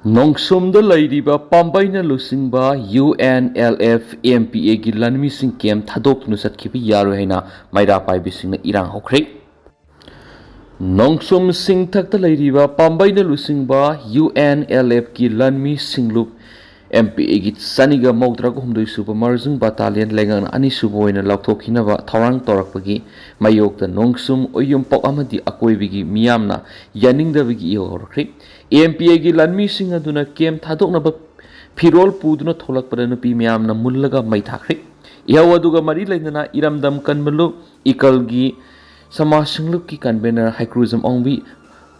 Nongsumda lairiba pambaina lusingba UNLF MPA gi lanmising kem thadoknu satkiba yaro haina maira paibisingna irang hokre. Nongsum sing thakta lairiba pambaina lusingba UNLF gi lanmi singlup MPA gi saniga maudrag humdoi suba marjung battalion lengang ani suba oina laukthokhinaba thawang torakpagi mayokta nongsum oyumpok amadi akoibigi miyamna yaningdabigi ihorkre. MPA gi lanmi sing aduna kem thadoknaba phirol puduna tholakpada nupi miyamna mullaga mai thakre. Ihaw aduga mari lainana iramdam kanmalu ikalgi samasinglup ki convener haikruism ongbi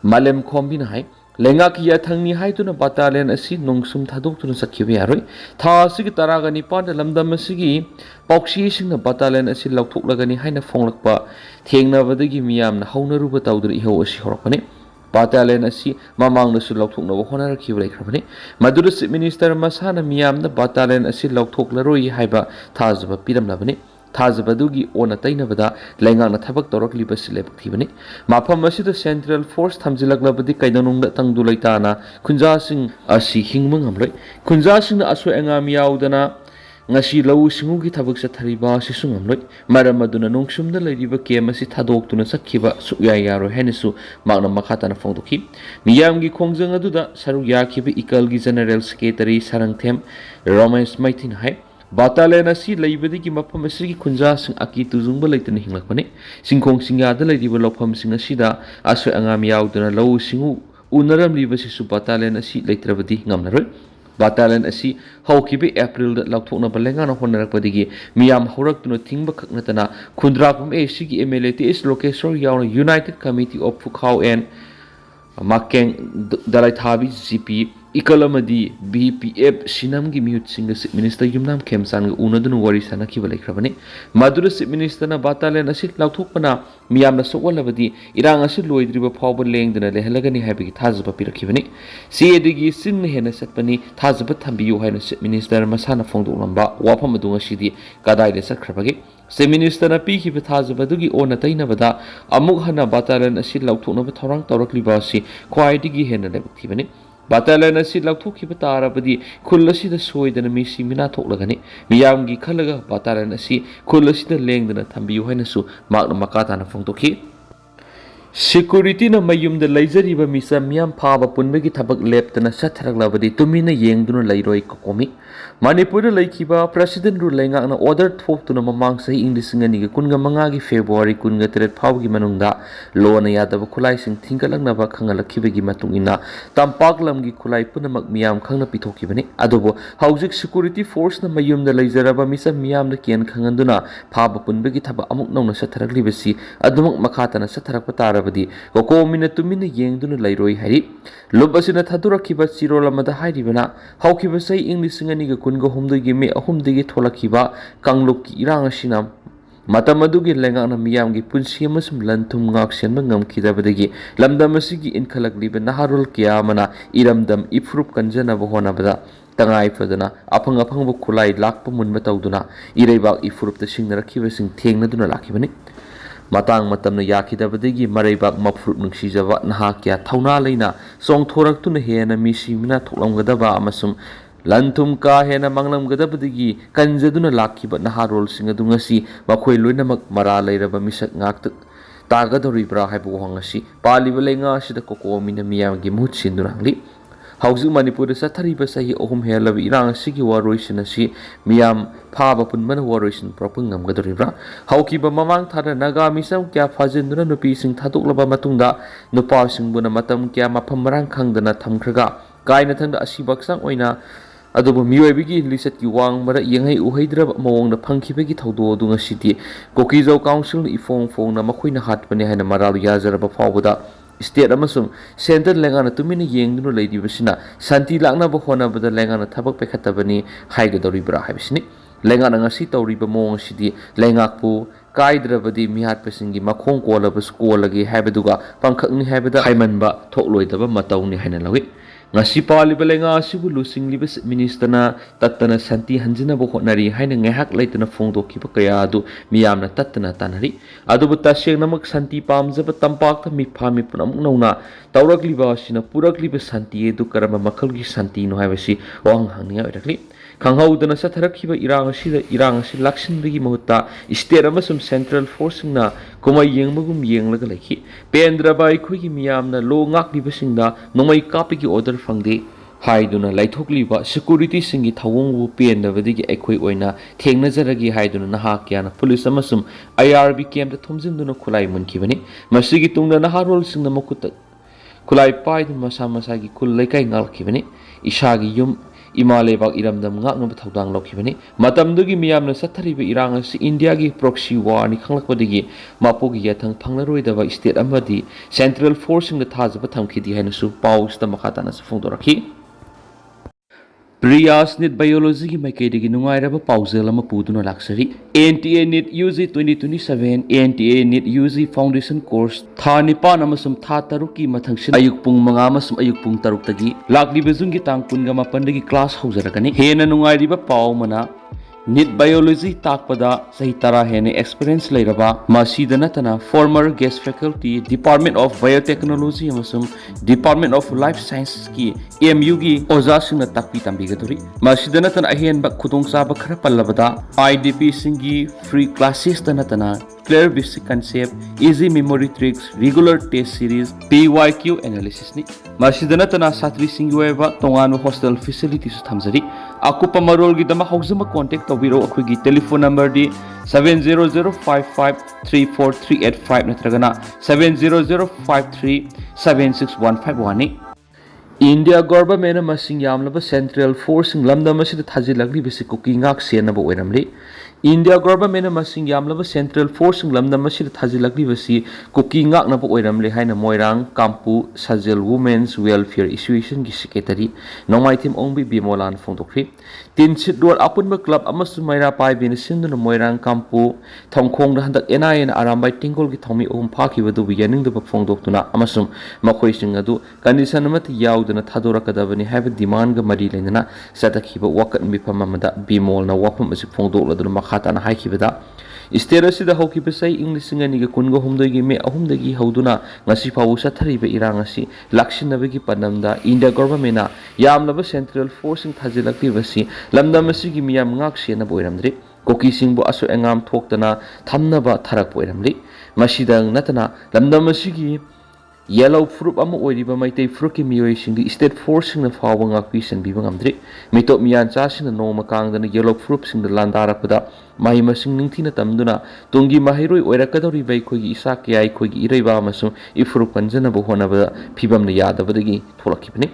malem khombina hai lenga ki yathangni haiduna battalion asi nongsum thadoktuna sakhiba yaroi tha asigi taragani panda lamdam asigi pauksi singna battalion asi laukhoklagani haina fonglakpa thengnabadagi miyamna haunaruba tawdri ihaw asi horakpane battalion asi mamangnasu laukthoknaba honarakhiba laikhrabane madura chief minister masana miyamna battalion asi laukthoklaroi haiba thajaba piramlabane Tazabadugi ona tainabada lengana thabak torakliba silebak thibani mafam asida central force thamjilaklabadi kaidanungda tangdu laitana khunja sing asi hingmang amloi khunja sing asoi angam yaudana ngasi lau singugi thabak sathariba sisung amloi maram aduna nongsumda lairiba kem asi thadoktuna sakhiba sukya yaro henisu magna makhatana phongdokhi miyamgi khongjang aduda saru yakhiba ikalgi general secretary sarangthem Ramesh Meitei hai Battalion asi laibadi ki mafam asigi khunja sing aki tuzungba laitana hinglakpane singkhong singyada lairiba lawpham sing asida asoi angam yauduna lau singu unaram liba sisu battalion asi laitrabadi ngamnaroi battalion asi haukibe April da lauthokna balengana honarakpadigi miyam horaktuna thingba khaknatana khundrapum asigi MLATS Lokeshwar Yaona United Committee of Phukhao and Makeng Dalai Thabi GP Ikalamadi BPF Sinamgi Mute Singa Minister Yumnam Kemsan Unadun Wari Sanaki Valaikrabani Madura Minister na Battalion Asit Lautukana Miyamna Sowalabadi Irang Asit Loidriba Power Lang than a Lehelagani Happy Tazaba Pirakivani See Digi Sin Hena Setpani Tazaba Tambi Yohana Minister Masana Fondo Lamba Wapamadunga Shidi Kadai de Sakrabagi Se Minister na Piki Tazabadugi Ona Tainabada Amukhana Battalion Asit Lautukna Torang Torakli Basi Quaitigi Hena Lebativani Battalion asi lauthokhiba tarabadi khul asida soidana misi mina thoklagani miyamgi khalaga battalion asi khul asida lengdana thambiyu hainasu magna makatana phongtokhi Security na mayumda laijariba misa miyam phaba punbagi thabak leptana satharaklabadi tumina yengduna lairoi kokomi Manipur laikhiba president ru laingakna order thoktuna mamang sahi inglisingani kunga mangagi February kunga teret phawgi manungda lona yadaba khulai sing thingalangnaba khangalakibagi matungina tampaklamgi khulai punamak miyam khangna pithokibani adobo haujik security force na mayumda laijaraba misa miyamna ken khanganduna phaba punbagi thaba amuk nauna satharaklibasi adumuk makhatana satharakpa tarabadi kokomina tumina yengduna lairoi hari lubasina thadurakiba chirolamada hairibana haukiba sahi inglisingani kunga humdagi me ahumdagi tholakhiba kanglukki irang asina matamadugi lengana miyamgi punsi amasum lanthum ngaksenba ngamkhidabadagi lamdam asigi inkhalakliba naharul kiyamana iramdam ifrup kanjanaba honabada tangai fadana aphang aphangbu khulai lakpa munba tawduna ireibak ifrupta singnarakhiba sing thengnaduna lakhibani matang matamna yakhidabadagi mareibak mafrup nungsijaba naha kya thauna leina songthoraktuna hena misimina thoklamgadaba amasum Lantum ka hena manglam gadabadigi kanjaduna lakhiba naharol singadungasi makhoi loinamak mara leiraba misak ngak tagadoribra haibu hangasi paliba lenga sida kokomina miyamgi muhut sindurangli hauju Manipur sathariba sahi ohum helabi irang sigi waroisin asi miyam phaba punmana waroisin propungam gadoribra haukiba mamang thara Naga misam kya phajenduna nupi sing thadoklaba matungda nupa singbuna matam kya mafam marang khangdana thamkhraga kaina thangda asibaksang oina adubu miyoibigi lisat ki wang mara yengai uhaidrab mawong na phangkhibagi thawdo dunga siti kokizau council ifong fong na makhoina hatpani haina maral yazaraba phawbada state amasung center lengana tumina yengdunu leidibasina santi lakna ba honabada lengana thabak pekhatabani haigadoribra haibisini lengana ngasi tawriba mawong sidi lengakpu kaidrabadi mihat pasingi makhong kolaba skolagi haibaduga pangkhakni haibada haimanba thokloidaba matawni haina lawi ngasi paliba lenga asibu lusingliba minister tattana santi hanjinaba hotnari haina ngehak leitana phongdokkiba kaya adu miyamna tattana tanari adubu tasengnamak santi pamjaba tampakta mifami punamuk nauna tawrakliba asina purakliba santi edu karama makhalgi santi no haibasi wang hangninga oirakli khanghaudana satharakhiba irang asi lakshinbagi mahutta state amasum central force na kumai yengmagum yenglaga laiki pendraba aikhoigi miyamna lo ngakliba singda nomai kapigi order fangde haiduna laithokliba security singi thawongbu pendabadigi aikhoi oina thengnajaragi haiduna naha kyana police amasum IRB camp da thomjinduna khulai munkibani masigi tungna naharol singna makutta khulai paidun masa masagi khul laikai ngalkibani ishagi yum imalebak iramdam ngaknaba thodang lokhibani matamdugi miyamna sathariba irang asi India gi proxy war ni khanglakpadigi mapogi yathang phanglaroidaba state amadi central force singda thajaba thamkhidi haina su paus ta makhatana su phongdorakhi Priyas NEET Biology की मैकेडी की नुंगाइरबा पाउजेल अमा पुदुना लाक्सरी NTA NEET UG 2027 NTA NEET UG Foundation Course था निपान अमसुम था तरुक की मथंगसिन अयुक पुंग मंगा अमसुम अयुक पुंग तरुक तगी लाक्लिबा Jung की तांग कुनगा मापनदगी class हौजरकनी हेना नुंगाइरिबा पाउ मना NEET Biology takpada sahi tara hene experience leiraba masida natana former guest faculty Department of Biotechnology amasum Department of Life Sciences ki MU gi oja singna takpi tambigaduri masida natana ahen ba khudong saba khara pallabada IDP singi free classes tanatana clear basic concept easy memory tricks regular test series PYQ analysis ni masida natana satri singi weba tonganu hostel facilities thamjari akupa marol gi dama haujama contact tawbiro akhoi telephone number di 7005534385 natragana 7005376151 ni India government masing yamlaba central force lamda masida thajilagli bisi kuki ngak senaba oiramli India government masing yamlaba central force lamda masida thajilagli bisi kuki ngak naba oiramli haina moirang kampu sajel women's welfare association gi secretary nongmaitim ongbi bimolan phongdokri tinsit dor apunba club amasu maira pai bin sinduna moirang kampu thongkhong da handak NIN arambai tingol gi thomi om phaki badu bi yaning da phongdoktuna amasum makhoi sing adu condition amati yauduna thadorakadabani have demand ga mari lenana satakhiba wakat mifam amada bimol na wafam asi phongdokladuna makhata na haikibada State asida hawkiba sai English ngani ga kungo humdoigi me ahumdagi hauduna ngasi pawu sathariba irang asi lakshinabagi panamda India government na yamlaba central force thajilakti basi lamdam asigi miyam ngak sena boiramdri koki singbo aso engam thoktana thamnaba tharak boiramli masidang natana lamdam asigi yellow fruit ama oiriba Meitei fruit miyoi singdi state force singna fawa ngakpi senbiba ngamdri mitop miyan cha singna noma kangdana yellow fruit singda landarakpada mahi masing ningthina tamduna tungi mahiroi oirakadori bai khogi isa kyai khogi iraiba amasung ifru panjana bo honaba phibamna yadabadagi tholakibani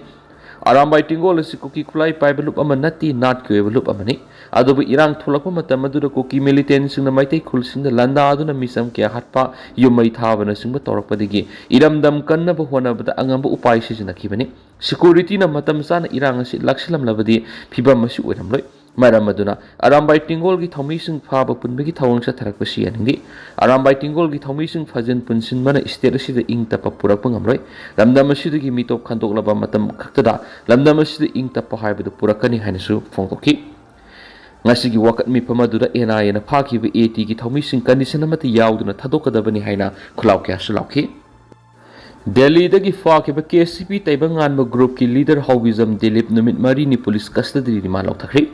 arambai tingol asi kuki khulai paibalup ama nati nat kyoebalup amani adobu irang tholakpa matam adura kuki militant singna Meitei-kuki singda landa aduna misam kya hatpa yumai thabana singba torakpadagi iramdam kannaba honabada angamba upai sijanakibani security na matam sana irang asi lakshilam labadi phibam asi oiramloi Maram aduna arambai tingol gi thomising phaba punbagi thawang sa tharak pasi aningi arambai tingol gi thomising phajen punsin mana state asida ing tapa purak pangamroi lamdam asida gi mitop khandok laba matam khaktada lamdam asida ing tapa haibadu purakani hainasu phongtoki ngasi gi wakat mi pamadura NIA na phaki bi AT gi thomising condition amati yauduna thadokadabani haina khulaw kya sulauki Delhi dagi fakiba KCP taibangan group ki leader Hobism Dilip numit mari ni police custody rima lauthakri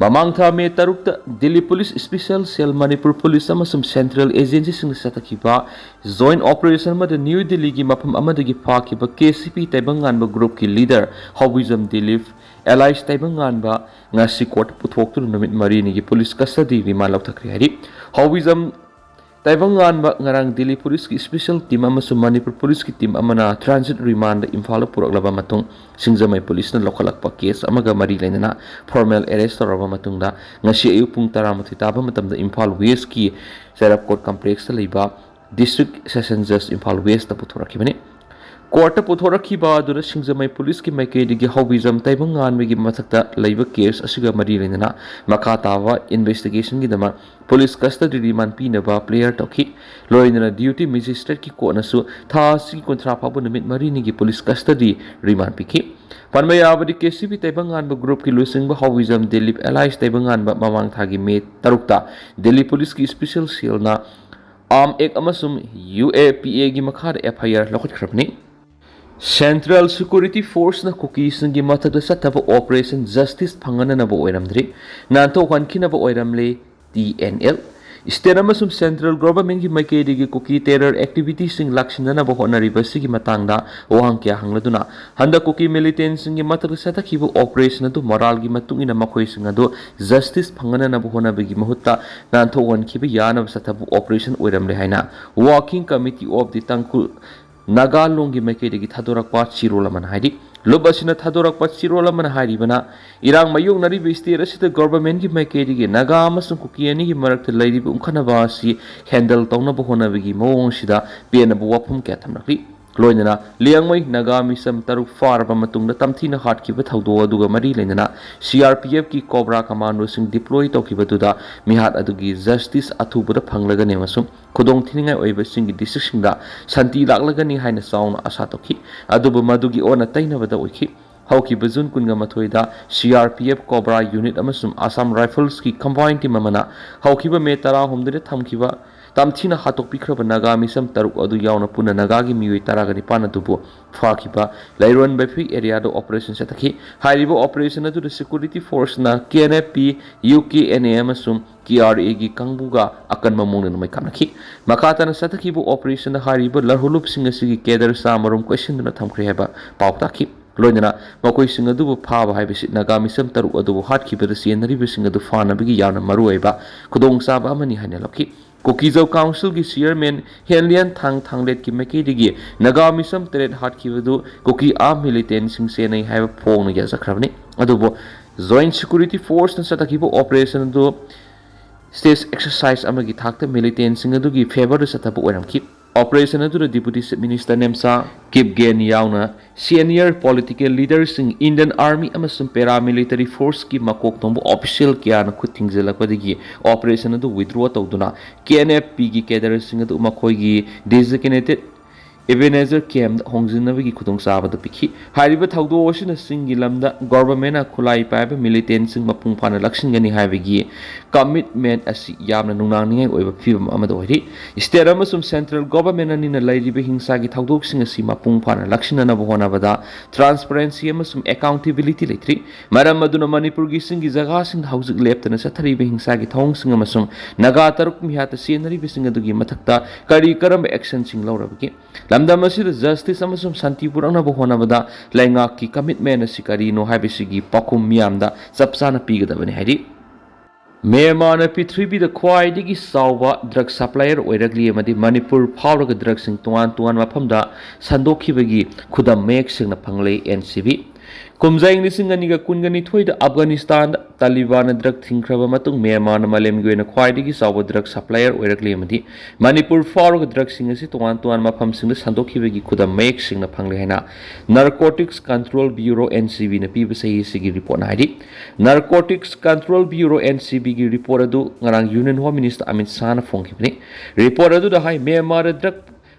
Mamang tha me tarukta Delhi Police Special Cell Manipur Police amasum Central Agency sing satakiba joint operation ma New Delhi gi mafam amadagi fakiba KCP taibangan group ki leader Hobism Dilip allies taibangan ba ngasi court puthok tu numit mari ni gi police custody rima lauthakri hari Hobism Taibangan ba ngarang Delhi Police ki special team amasum Manipur Police ki team amana transit remand Imphal puraklaba matung singjamai police na lokalakpa case amaga mari lainana formal arrest toraba matungda ngasi ayu pung 10 taba matamda Imphal West ki Serap Court complex ta leiba district session judge Imphal West ta puthorakibani court पुथोरखिबा अदुदा सिंगजमai police की माइकेदगी हौबिजम तैबंग आनबेगी मथक्ता लैबा case असिगा मरी लेना मखा तावा investigation की दमा पुलिस कस्टडी रिमांड पीनबा प्लेयर तौखी लोइनना ड्यूटी मजिस्ट्रेट की कोर्टनसु था असि कुंथ्रा फाबु निमित मरीनिगी पुलिस कस्टडी रिमांड पीखी पनमयाबदी केसीबी तैबंग आनबा ग्रुप की लुसिंगबा हौबिजम दिलीप एलाइस तैबंग आनबा ममांग थागी मे तरुक्ता दिल्ली पुलिस की स्पेशल सेलना आर्म एक अमसुम UAPA की मखाद FIR लखटखरबनी Central Security Force na cookies ng matag sa tabo Operation Justice pangana na bo oiramdri nanto kan kinabo oiramle TNL Isterama sum Central Government gi maikedi cookie terror activities sing lakshana na bo honariba sigi matangda ohang kya hangladuna handa cookie militants ng matag sa takibo operation na do moral gi matung ina makoy sing ado justice pangana na bo honabigi mahutta nanto kan kiba yana sa tabo operation oiramle haina Working Committee of the Tangkhul Naga longi maikedi thadorakpa chirolaman haidi lobasina thadorakpa chirolaman haidi bana irang mayung nari besti rasita government gi maikedi gi naga amasung kukiani gi marakta laidi umkhana ba si handle tawna bo hona bigi mawong sida pena bo wapum kya thamnakli loinana liangmai naga misam taruk farba matungda tamthina hatkiba thawdo aduga mari leinana CRPF ki cobra commando sing deploy tawkiba duda mihat adugi justice athubuda phanglaga ne masum Khudong thiningai oiba singi decision da santi laklagani haina sauna asa tokhi adubu madugi ona tainabada oikhi hauki bajun kunga mathoida CRPF Cobra unit amasum Assam Rifles ki combined team amana haukiba me tara homdre thamkiba tamthina hatok pikraba naga misam taruk adu yauna puna naga gi miwi taraga ni pana dubu fakiba lairon befi area do operation satakhi haribo operation adu security force na KNP UKNA amasum KRA gi kangbuga akan mamung na may kamnaki makata na satakhi bo operation na haribo larhulup singa sigi kedar sa marum question na thamkri heba pawtaki loinana makoi singa du phaba haibisi naga misam taruk adu hatkibada sienari singa du fana bigi yana maru aiba khudong saba amani hanelaki Kokizau Council ki chairman Yaona Tangkhul ki maikedi naga misam teret hatkibadu koki a militant sing senai haiba phong na jasakhrabni adubo joint security force na satakibo operation do stage exercise amagi thakta militant sing adu gi favor da satabu oiramki Operation adu Deputy Chief Minister Nemcha kipgen Yaona senior political leaders in Indian Army amasum paramilitary force ki makok tombo official kya na khuthingjelapadigi operation adu withdraw tawduna KNFP ki cadre sing adu makoi gi designated Ebenezer Camp Hongjinabagi Khudong Sabada Piki Hariba Taudo Ocean Singi Lamda government Kulai Pipe militant sing mapung pana Lakshingani Havigi commitment as Yaona Nungnang over film Amadori Isteramasum central government and in a lady being Sagi Taudok sing a sima pung pana Lakshina Nabonavada transparency amasum accountability litri Madam Maduna Manipur gising Gizagas in house left and a satari being Sagi Tong sing amasum Naga Taruk Mihata scenery bising adugi matakta Kari Karam action sing Laurabaki Lamda masir justice amasum santi purana bo honabada lainga ki commitment asikari no habisigi pakum miyamda sapsana pigadabani haidi Myanmar na Prithvi da khwaidagi sauba drug supplier oiragli amadi Manipur phawraga drug sing tuan mafamda sandokhibagi khudam mek singna phanglei NCB Kumzaing Nisinganiga Kungani Thoida Afghanistan Taliban drug thinkraba matung Myanmar na malem goina khwaidagi sauba drug supplier oiragli amadi Manipur phawraga drug singasi tuan mafam singna sandokhibagi khudam mek singna phanglei haina Narcotics Control Bureau NCB na pibasai sigi report na haidi Narcotics Control Bureau NCB gi report adu ngarang Union Home Minister Amit Shah na phongkhibni report adu da hai Myanmar drug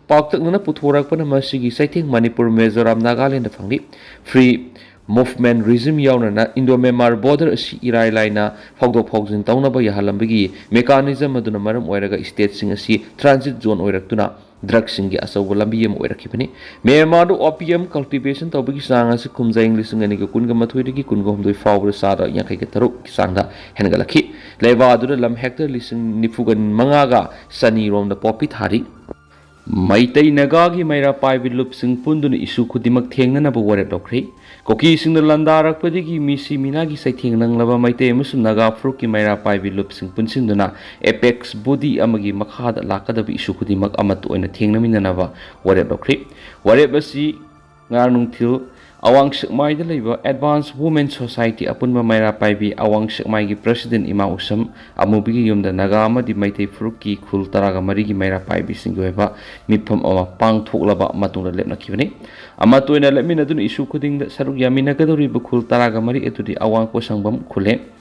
paktak na puthorakpana masigi saithing Manipur Mizoram Nagaland da phangli free movement regime yauna na Indo-Myanmar border asi irai laina phawdok phawjin tawnaba yahalambagi mechanism aduna maram oiraga state sing asi transit zone oiraktuna drug singi asawa lambi am oirakibani Myanmar do opium cultivation tawbagi sanga si kumjaing lisingani ga kunga mathoidagi kunga homdoi fawra sada yakai ga taruk sangda hengalaki leba aduna lam hector lising nifugan mangaga sani romda popi thari Meitei Naga gi maira paibi lup sing pundun isu khudimak thengna ba ware dokri koki sing landarak padigi misi minagi sai thengnang laba Meitei amusum Naga fruk ki maira paibi lup sing punsinduna apex body amagi makhada lakada bi isu khudimak amat oina thengna minana ba ware dokri ware basi ngarnung thil awang sekmai da leiba Advanced Women Society apunba maira paibi awang sekmai gi President Ima Usam amubi gi yumda Naga amadi Meitei furuk ki khul taraga mari gi maira paibi singgoiba mipam ama pang thoklaba matungda lepna kibani ama toina lepmina dun issue khuding da saruk yamina gadori bu khul taraga mari etudi awang ko sangbam khule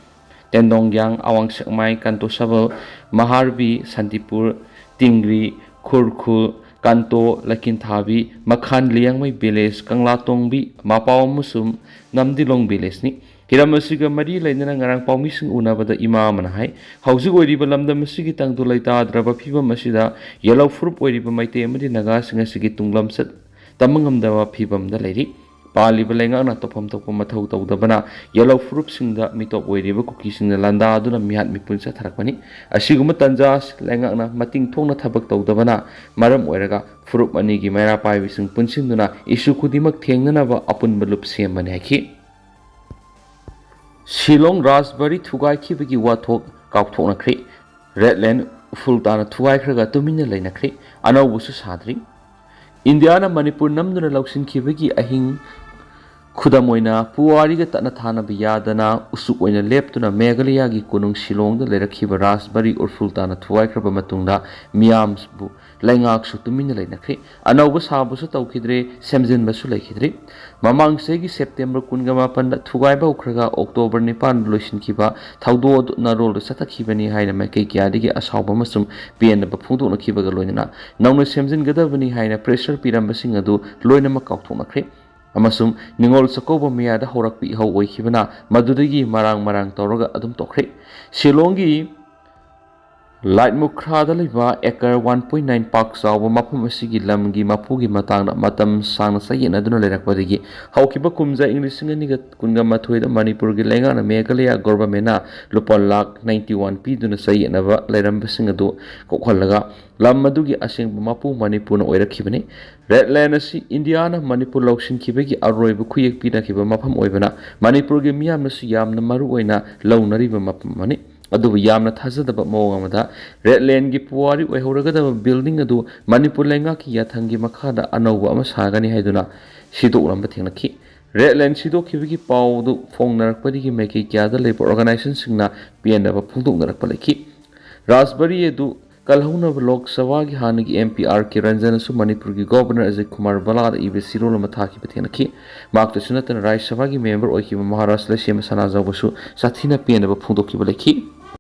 Tendongyang awang sekmai kanto sabal Maharbi Santipur Tingri Khurkhul Kanto Lakinthabi Makhan Liangmai village Kanglatongbi Mapao Musum Namdilong village ni Hiramasiga mari lainana ngarang paumising unabada ima manahai hauju oiriba lamda masigi tangdu laita draba phiba masida yellow fruit oiriba Meitei amadi Naga singa sigi tunglamsat tamangamdawa phibamda lairi Paliba lengana topam topam mathau tawdabana yellow fruit singda mitop oiriba kuki singna landa aduna mihat mipunsa tharakpani asiguma tanjas lengana mating thongna thabak tawdabana maram oiraga fruit ani gi maira paibi sing punsinduna issue kudimak thengnanaba apunba lup semani haki Shillong raspberry thugai khibagi wathok kaukthoknakhri redland fultana thugai khraga tumina leinakhri anawbusu sadri Indiana Manipur namduna lauksin khibagi ahing Khudamoina puwari ga tatna thana biyadana usuk oina leptuna Meghalaya gi kunung Shillong da lerakhiba raspberry or fultana thuwai kraba matungda miams bu laingak su tumina leinakhri anawba sabu su tawkhidre semjin basu laikhidre mamang se gi September kungama panda thugai ba ukhraga October 9 loisin khiba thaudo na rol sata khibani haina makai kya digi asawba masum pn ba phungdo na khiba ga loina nawna semjin gadabani haina pressure piramba sing adu loina ma kaukthonakre amasum ningol sakoba miyada horakpi hau oikhibana madudagi marang tawraga adum tokre Shillongi Light Mukhra liba ekar 1.9 park sawa mapum asigi lamgi mapugi matangna matam sang sayin aduna lerakpadigi haukiba kumja English nganiga kunga mathoida Manipur gi lengana Meghalaya government lupa lakh 91 p duna sayinaba leramba singadu kokhallaga lam madugi asing mapu Manipur na oirakhibani redland asi Indiana Manipur loksin khibagi aroibu khuyek pina khiba mafam oibana Manipur gi miyam nasu yamna maru oina launariba mapam mani adu yamna thajadaba mawang amada redland gi puwari oihoragadaba building adu Manipur lenga ki yathangi makhada anawba ama sagani haiduna sidoknamba thengnakhi redland sidokkhibagi pawdu phongnarakpadigi maiki kyada leiba organization singna pianaba phungdoknarakpa lekhi raspberry edu Kalhuna Lok Sabha ki hanagi MPR ki Ranjana su Manipur ki Governor Ajay Kumar Balada ibe sirolo mathaki pathenaki mak to sunatan Rajya Sabha ki member oiki Maharashtra sema sanajaw basu sathina pianaba phungdokki balekhi